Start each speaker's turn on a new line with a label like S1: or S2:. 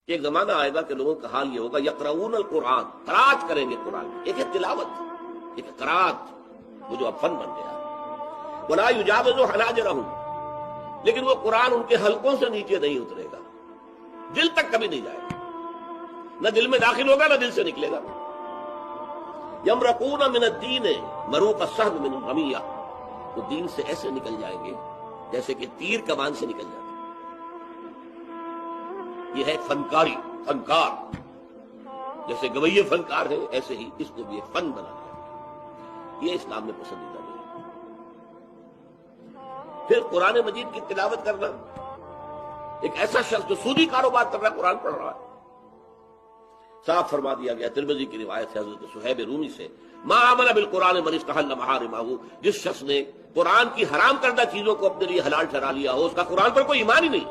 S1: एक जमाना आएगा कि लोगों का हाल ये होगा, यक़राऊन अल कुरान, क़राअत करेंगे कुरान। एक है तिलावत, एक क़राअत, वो जो अब फन बन गया। वला युजाविज़ु हनाजिरहुम, लेकिन वो कुरान उनके हलकों से नीचे नहीं उतरेगा, दिल तक कभी नहीं जाएगा, न दिल में दाखिल होगा न दिल से निकलेगा। यमरकून मिन अद्दीन मरूक अस्सहम मिन रमिया, वो दीन से ऐसे निकल जाएंगे जैसे कि तीर कमान से निकल जाते। यह है फनकारी, फनकार, जैसे गवैये फनकार है, ऐसे ही इसको भी एक फन बना दिया। ये इस्लाम में पसंदीदा नहीं। फिर कुरान मजीद की तिलावत करना, एक ऐसा शख्स जो सूदी कारोबार कर रहा है, कुरान पढ़ रहा है, साफ फरमा दिया गया तिरमिज़ी की रिवायत है हज़रत सुहैब रूमी से, मा आमना बिल कुरान मन इस्तहल्ल महारिमाहु, जिस शख्स ने कुरान की हराम करदा चीजों को अपने लिए हलाल ठहरा लिया हो, उसका कुरान पर कोई ईमान ही नहीं।